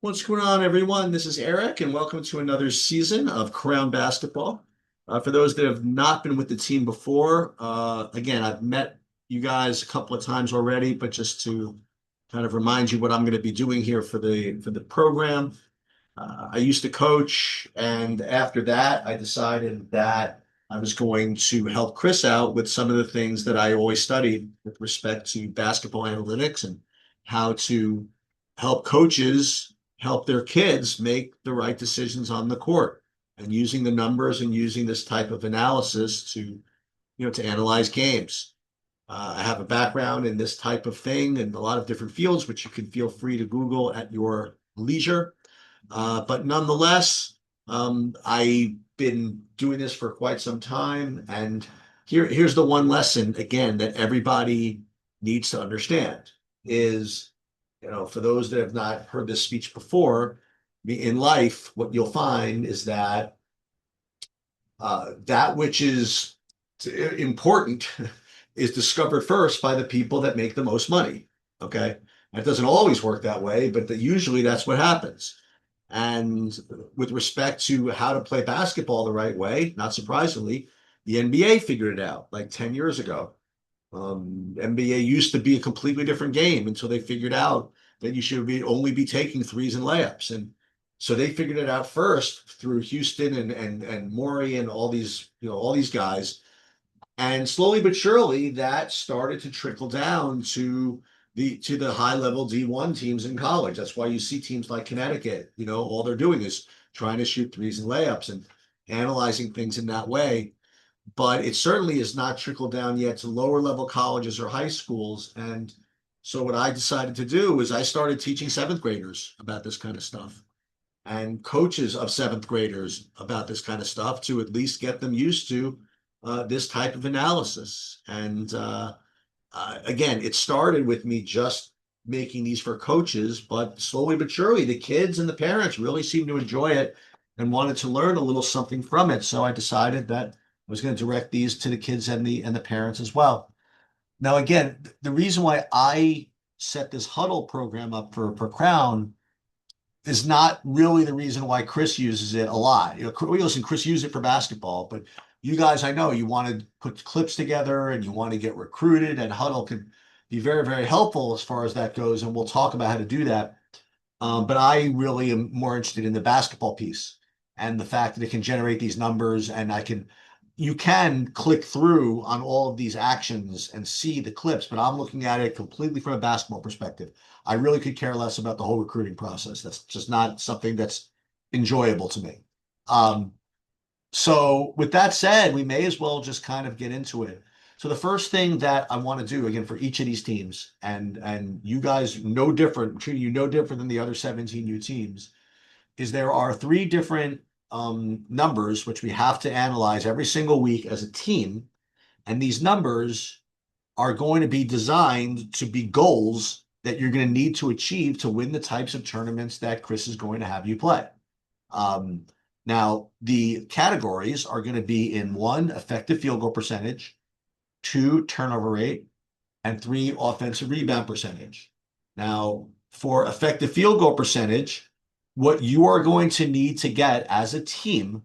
What's going on, everyone? This is Eric, and welcome to another season of Crown Basketball. For those that have not been with the team before, again, I've met you guys a couple of times already, but just to kind of remind you what I'm going to be doing here for the program. I used to coach, and after that, I decided that I was going to help Chris out with some of the things that I always studied with respect to basketball analytics and how to help coaches help their kids make the right decisions on the court and using the numbers and using this type of analysis to analyze games. I have a background in this type of thing and a lot of different fields, which you can feel free to Google at your leisure. But nonetheless, I've been doing this for quite some time, and here's the one lesson again that everybody needs to understand is, for those that have not heard this speech before, in life, what you'll find is that that which is important is discovered first by the people that make the most money. Okay. It doesn't always work that way, but usually that's what happens. And with respect to how to play basketball the right way, not surprisingly, the NBA figured it out like 10 years ago. NBA used to be a completely different game until they figured out that you should only be taking threes and layups. And so they figured it out first through Houston and Morey and all these guys. And slowly but surely that started to trickle down to the high level D1 teams in college. That's why you see teams like Connecticut, all they're doing is trying to shoot threes and layups and analyzing things in that way. But it certainly is not trickled down yet to lower level colleges or high schools. And so what I decided to do is I started teaching seventh graders about this kind of stuff and coaches of seventh graders about this kind of stuff to at least get them used to this type of analysis. And again, it started with me just making these for coaches, but slowly but surely, the kids and the parents really seemed to enjoy it and wanted to learn a little something from it. So I decided that I was going to direct these to the kids and the parents as well. Now, again, the reason why I set this huddle program up for Crown is not really the reason why Chris uses it a lot. Listen, Chris used it for basketball, but you guys, I know you want to put clips together and you want to get recruited, and Huddle can be very, very helpful as far as that goes. And we'll talk about how to do that. But I really am more interested in the basketball piece and the fact that it can generate these numbers and you can click through on all of these actions and see the clips, but I'm looking at it completely from a basketball perspective. I really could care less about the whole recruiting process. That's just not something that's enjoyable to me. Um, so with that said, we may as well just kind of get into it. So the first thing that I want to do again for each of these teams, and you guys no different, treating you no different than the other 17U teams, is there are three different numbers which we have to analyze every single week as a team, and these numbers are going to be designed to be goals that you're going to need to achieve to win the types of tournaments that Chris is going to have you play. Um, Now, the categories are going to be in one, effective field goal percentage, two, turnover rate, and three, offensive rebound percentage. Now, for effective field goal percentage, what you are going to need to get as a team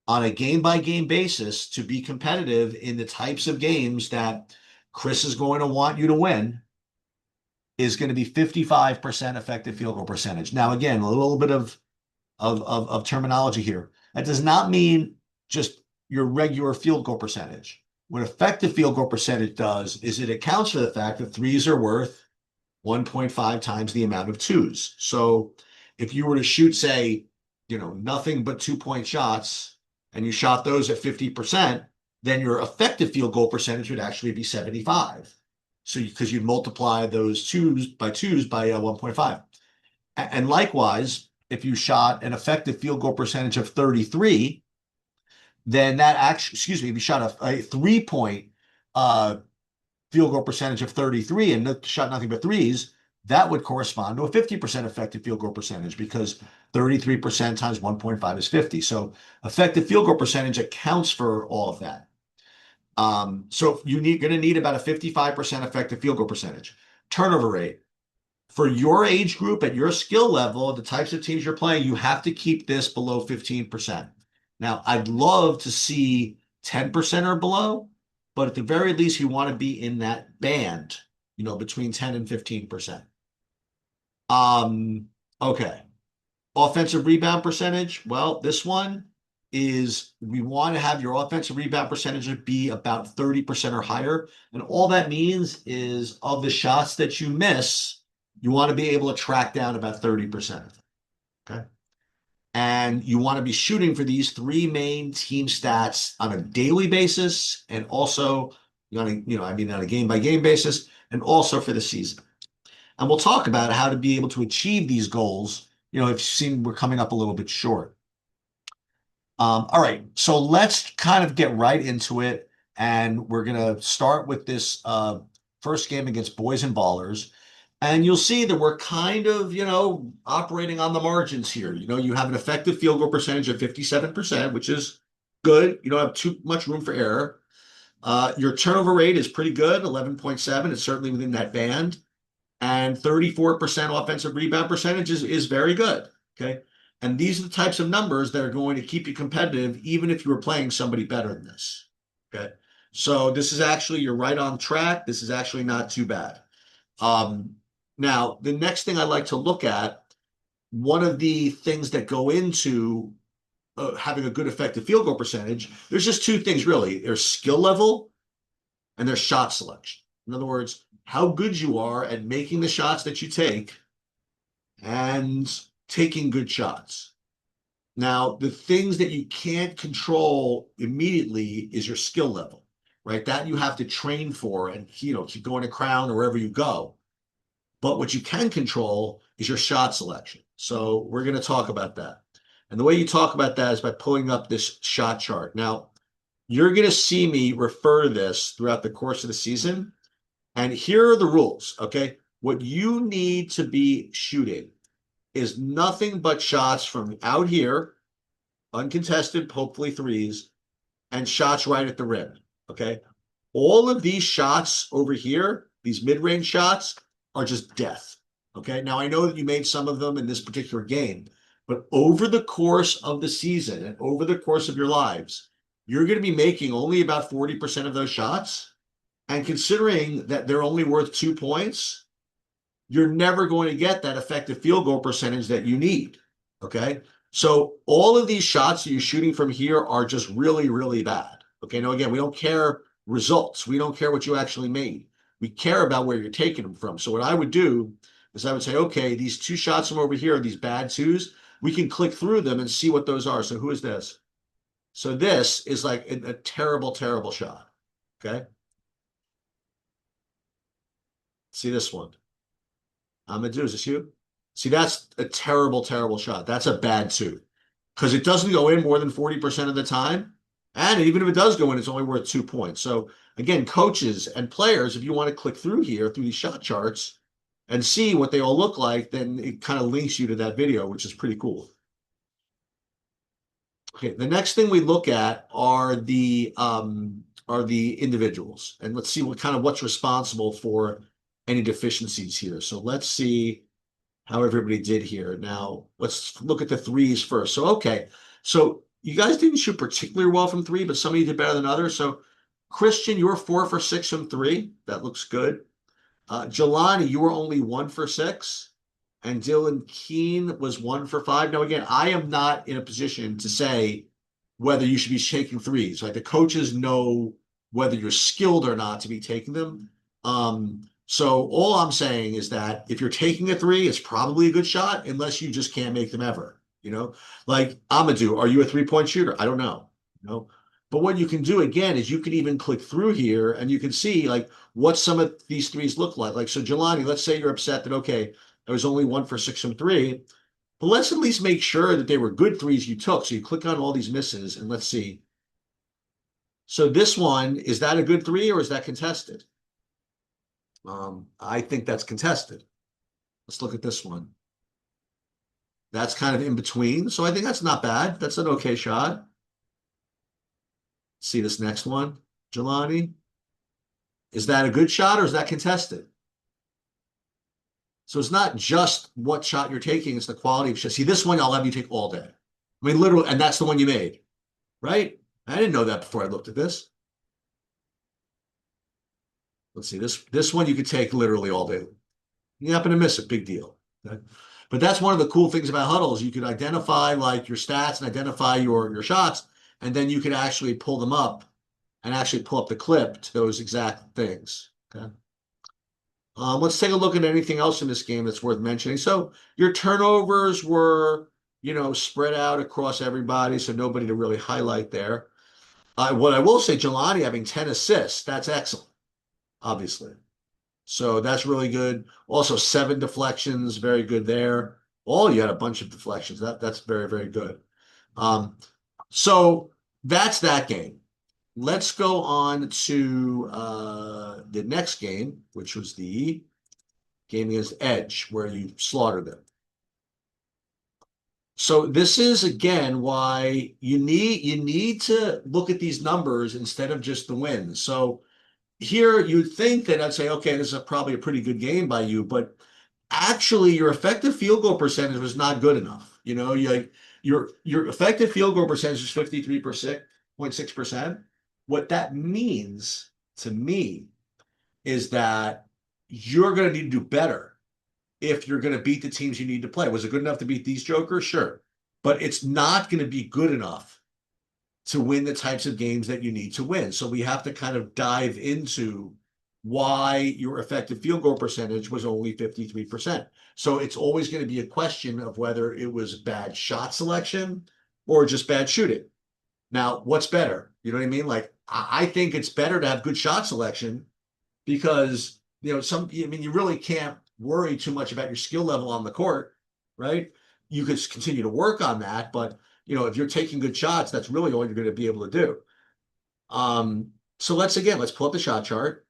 on a game by game basis to be competitive in the types of games that Chris is going to want you to win is going to be 55% effective field goal percentage. Now, again, a little bit of terminology here. That does not mean just your regular field goal percentage. What effective field goal percentage does is it accounts for the fact that threes are worth 1.5 times the amount of twos. So if you were to shoot, say, nothing but 2-point shots and you shot those at 50%, then your effective field goal percentage would actually be 75. So because you multiply those twos by 1.5. And likewise, if you shot an effective field goal percentage of 33, then that actually, excuse me, if you shot a 3-point field goal percentage of 33 and shot nothing but threes, that would correspond to a 50% effective field goal percentage because 33% times 1.5 is 50. So effective field goal percentage accounts for all of that. So you're going to need about a 55% effective field goal percentage. Turnover rate. For your age group at your skill level, the types of teams you're playing, you have to keep this below 15%. Now, I'd love to see 10% or below, but at the very least, you want to be in that band, between 10 and 15%. Um, okay. Offensive rebound percentage. Well, this one is we want to have your offensive rebound percentage be about 30% or higher. And all that means is of the shots that you miss, you want to be able to track down about 30% of them. Okay. And you want to be shooting for these three main team stats on a daily basis and also on a game by game basis and also for the season. And we'll talk about how to be able to achieve these goals. If you've seen we're coming up a little bit short. All right, so let's kind of get right into it. And we're going to start with this first game against Boys and Ballers. And you'll see that we're kind of, operating on the margins here. You have an effective field goal percentage of 57%, which is good. You don't have too much room for error. Your turnover rate is pretty good, 11.7. It's certainly within that band. And 34% offensive rebound percentage is very good. Okay. And these are the types of numbers that are going to keep you competitive, even if you were playing somebody better than this. Okay. So this is actually, you're right on track. This is actually not too bad. Now, the next thing I like to look at, one of the things that go into having a good effective field goal percentage, there's just two things really. There's skill level and there's shot selection. In other words, how good you are at making the shots that you take and taking good shots. Now, the things that you can't control immediately is your skill level, right? That you have to train for and, keep going to Crown or wherever you go. But what you can control is your shot selection. So we're going to talk about that. And the way you talk about that is by pulling up this shot chart. Now, you're going to see me refer to this throughout the course of the season. And here are the rules, okay? What you need to be shooting is nothing but shots from out here, uncontested, hopefully threes, and shots right at the rim, okay? All of these shots over here, these mid-range shots, are just death, okay? Now, I know that you made some of them in this particular game, but over the course of the season and over the course of your lives, you're going to be making only about 40% of those shots. And considering that they're only worth 2 points, you're never going to get that effective field goal percentage that you need. Okay. So all of these shots that you're shooting from here are just really, really bad. Okay. Now, again, we don't care results. We don't care what you actually made. We care about where you're taking them from. So what I would do is I would say, okay, these two shots from over here, these bad twos, we can click through them and see what those are. So who is this? So this is like a terrible, terrible shot. Okay. See this one. Amadou, is this you? See, that's a terrible, terrible shot. That's a bad two because it doesn't go in more than 40% of the time. And even if it does go in, it's only worth 2 points. So again, coaches and players, if you want to click through here, through these shot charts and see what they all look like, then it kind of links you to that video, which is pretty cool. Okay, the next thing we look at are the individuals. And let's see what's responsible for any deficiencies here. So let's see how everybody did here. Now, let's look at the threes first. So, okay. So you guys didn't shoot particularly well from three, but some of you did better than others. So Christian, you were 4 for 6 from three. That looks good. Jelani, you were only 1 for 6. And Dylan Keene was 1 for 5. Now, again, I am not in a position to say whether you should be taking threes. Like the coaches know whether you're skilled or not to be taking them. So all I'm saying is that if you're taking a three, it's probably a good shot unless you just can't make them ever. Like Amadou, are you a 3-point shooter? I don't know. But what you can do again is you can even click through here and you can see like what some of these threes look like. Like, so Jelani, let's say you're upset that, okay, I was only 1 for 6 from three, but let's at least make sure that they were good threes you took. So you click on all these misses and let's see. So this one, is that a good three or is that contested? I think that's contested. Let's look at this one. That's kind of in between. So I think that's not bad. That's an okay shot. See this next one, Jelani. Is that a good shot or is that contested? So it's not just what shot you're taking, it's the quality of shot. See, this one I'll have you take all day. I mean, literally, and that's the one you made, right? I didn't know that before I looked at this. Let's see, this one you could take literally all day. You happen to miss it, big deal. Okay? But that's one of the cool things about huddles. You could identify like your stats and identify your shots, and then you could actually pull them up and actually pull up the clip to those exact things. Okay. Let's take a look at anything else in this game that's worth mentioning. So your turnovers were, spread out across everybody, so nobody to really highlight there. What I will say, Jelani having 10 assists, that's excellent, obviously. So that's really good. Also, 7 deflections, very good there. You had a bunch of deflections. That's very, very good. Um, so that's that game. Let's go on to the next game, which was the game against Edge, where you slaughtered them. So this is again why you need to look at these numbers instead of just the wins. So here you'd think that I'd say, okay, this is probably a pretty good game by you, but actually your effective field goal percentage was not good enough. Your effective field goal percentage is 53%, 0.6%. What that means to me is that you're going to need to do better if you're going to beat the teams you need to play. Was it good enough to beat these jokers? Sure. But it's not going to be good enough to win the types of games that you need to win. So we have to kind of dive into why your effective field goal percentage was only 53%. So it's always going to be a question of whether it was bad shot selection or just bad shooting. Now, what's better? You know what I mean? Like, I think it's better to have good shot selection because, you really can't worry too much about your skill level on the court, right? You could continue to work on that, but if you're taking good shots, that's really all you're going to be able to do. So let's pull up the shot chart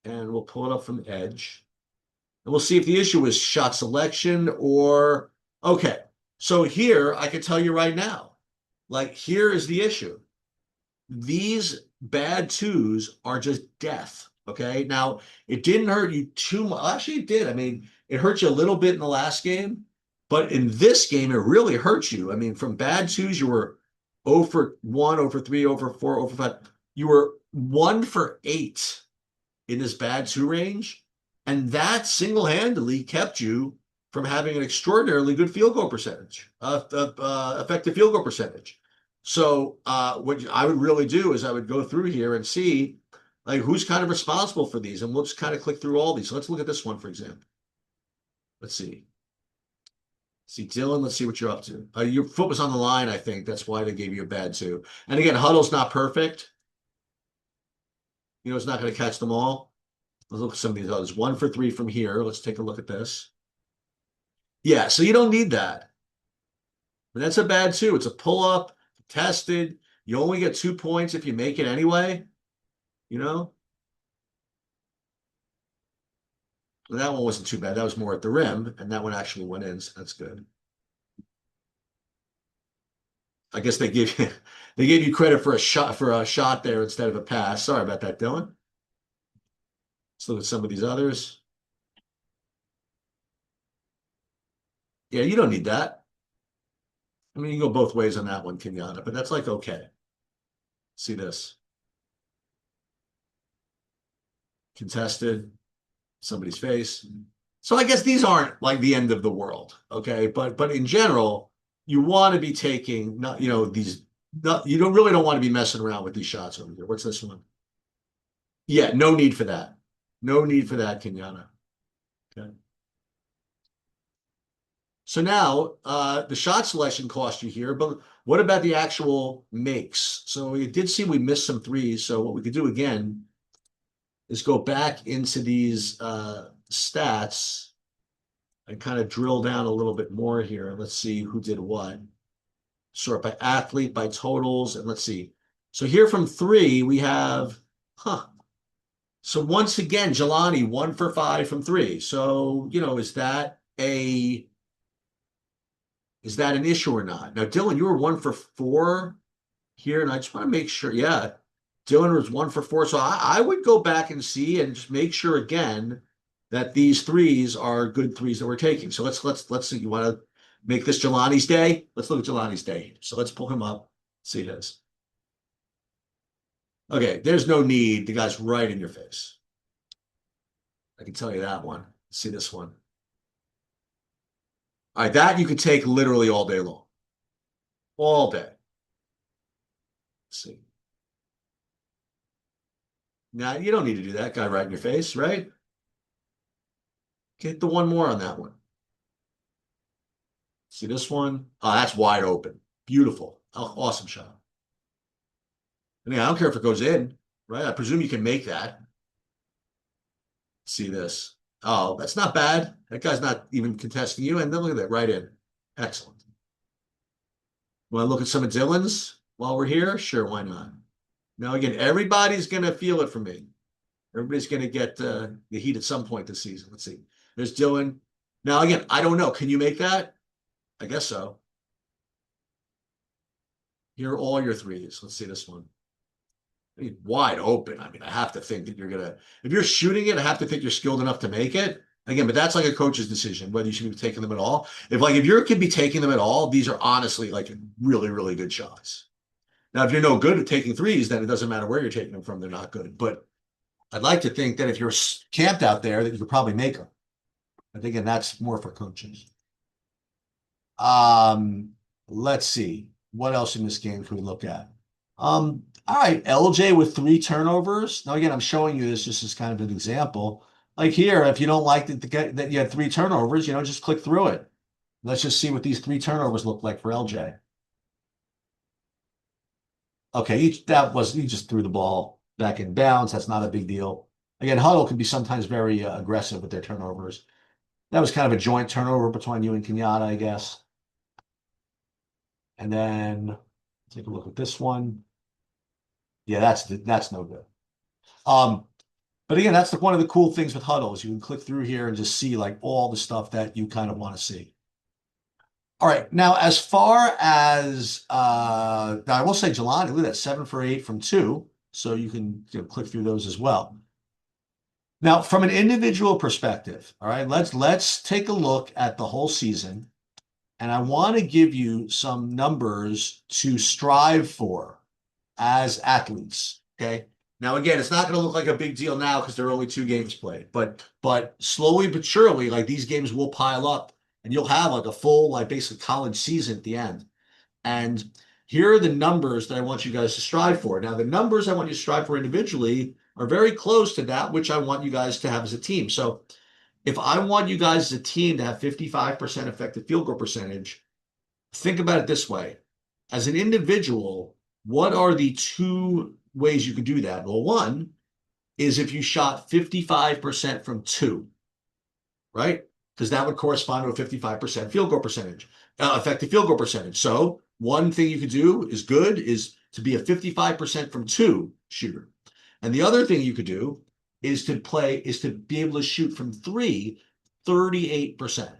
and we'll pull it up from Edge. And we'll see if the issue is shot selection or, okay. So here, I can tell you right now, like here is the issue. These bad twos are just death. Okay. Now, it didn't hurt you too much. Actually, it did. I mean, it hurt you a little bit in the last game, but in this game, it really hurt you. I mean, from bad twos, you were 0 for 1, 0 for 3, 0 for 4, 0 for 5. You were 1 for 8 in this bad two range. And that single-handedly kept you from having an extraordinarily good field goal percentage, effective field goal percentage. So what I would really do is I would go through here and see like who's kind of responsible for these. And we'll just kind of click through all these. So let's look at this one, for example. Let's see. See, Dylan, let's see what you're up to. Your foot was on the line, I think. That's why they gave you a bad two. And again, huddle's not perfect. It's not going to catch them all. Let's look at some of these others. 1 for 3 from here. Let's take a look at this. Yeah, so you don't need that. But that's a bad two. It's a pull-up, tested. You only get 2 points if you make it anyway. That one wasn't too bad. That was more at the rim, and that one actually went in, so that's good. I guess they gave you credit for a shot there instead of a pass. Sorry about that, Dylan. Let's look at some of these others. Yeah, you don't need that. I mean, you can go both ways on that one, Kenyatta, but that's like okay. See this. Contested, somebody's face. So I guess these aren't like the end of the world, okay? But in general, you want to be taking these. You don't want to be messing around with these shots over here. What's this one? Yeah, no need for that. No need for that, Kenyatta. Okay. So now the shot selection cost you here, but what about the actual makes? So we did see we missed some threes. So what we could do again is go back into these stats and kind of drill down a little bit more here. Let's see who did what. Sort by athlete, by totals, and let's see. So here from 3, we have, So once again, Jelani, 1 for 5 from 3. So, is that an issue or not? Now, Dylan, you were 1 for 4 here, and I just want to make sure. Yeah, Dylan was 1 for 4. So I would go back and see and just make sure again that these threes are good threes that we're taking. So let's see. You want to make this Jelani's day? Let's look at Jelani's day. So let's pull him up. See this. Okay, there's no need. The guy's right in your face. I can tell you that one. See this one. All right, that you could take literally all day long. All day. Let's see. Now you don't need to do that. Guy right in your face, right? Get the one more on that one. See this one? Oh, that's wide open. Beautiful. Oh, awesome shot. I mean, I don't care if it goes in, right? I presume you can make that. See this. Oh, that's not bad. That guy's not even contesting you. And then look at that, right in. Excellent. Want to look at some of Dylan's while we're here? Sure, why not? Now, again, everybody's going to feel it from me. Everybody's going to get the heat at some point this season. Let's see. There's Dylan. Now, again, I don't know. Can you make that? I guess so. Here are all your threes. Let's see this one. I mean, wide open. I mean, I have to think that you're gonna, if you're shooting it, I have to think you're skilled enough to make it. Again, but that's like a coach's decision whether you should be taking them at all. If you could be taking them at all, these are honestly like really, really good shots. Now, if you're no good at taking threes, then it doesn't matter where you're taking them from; they're not good. But I'd like to think that if you're camped out there, that you could probably make them. I think, and that's more for coaches. Um, let's see. What else in this game can we look at? All right, LJ with three turnovers. Now, again, I'm showing you this just as kind of an example. Like here, if you don't like that you had three turnovers, just click through it. Let's just see what these three turnovers look like for LJ. Okay, he just threw the ball back in bounds. That's not a big deal. Again, Huddle can be sometimes very aggressive with their turnovers. That was kind of a joint turnover between you and Kenyatta, I guess. And then take a look at this one. Yeah, that's no good. Um, but again, that's one of the cool things with Huddle is you can click through here and just see like all the stuff that you kind of want to see. All right, now as far as now I will say Jelani, look at that, 7 for 8 from two. So you can click through those as well. Now, from an individual perspective, all right, let's take a look at the whole season, and I want to give you some numbers to strive for as athletes. Okay. Now, again, it's not going to look like a big deal now because there are only two games played, but slowly but surely, like these games will pile up, and you'll have like a full, like basically college season at the end. And here are the numbers that I want you guys to strive for. Now, the numbers I want you to strive for individually are very close to that which I want you guys to have as a team. So if I want you guys as a team to have 55% effective field goal percentage, think about it this way. As an individual, what are the two ways you could do that? Well, one is if you shot 55% from two, right? Because that would correspond to a 55% field goal percentage, effective field goal percentage. So one thing you could do is good is to be a 55% from two shooter. And the other thing you could do is to be able to shoot from three 38%.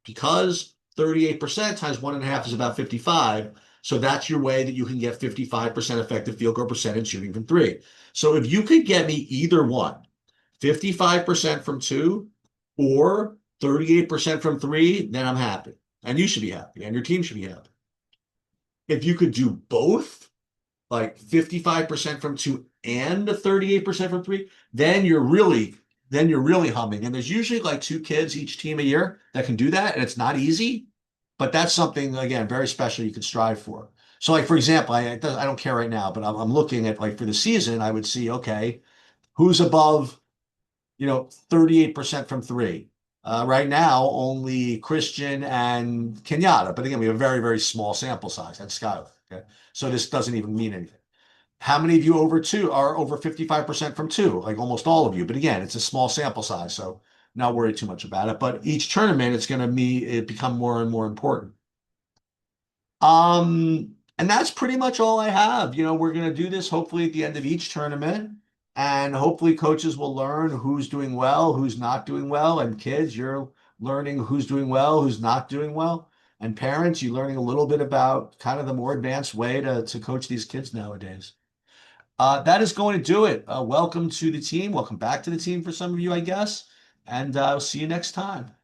Because 38% times 1.5 is about 55. So that's your way that you can get 55% effective field goal percentage shooting from three. So if you could get me either one, 55% from two or 38% from three, then I'm happy. And you should be happy, and your team should be happy. If you could do both, like 55% from two and 38% from three, then you're really humming. And there's usually like two kids each team a year that can do that, and it's not easy, but that's something again very special you can strive for. So, like for example, I don't care right now, but I'm looking at like for the season, I would see okay, who's above 38% from three. Right now, only Christian and Kenyatta. But again, we have a very, very small sample size. That's Skyler. Okay. So this doesn't even mean anything. How many of you are over 55% from two? Like almost all of you. But again, it's a small sample size. So not worry too much about it. But each tournament, it's going to become more and more important. And that's pretty much all I have. We're going to do this hopefully at the end of each tournament, and hopefully coaches will learn who's doing well, who's not doing well, and kids, you're learning who's doing well, who's not doing well, and parents, you're learning a little bit about kind of the more advanced way to coach these kids nowadays. That is going to do it. Welcome to the team. Welcome back to the team for some of you, I guess. and I'll see you next time.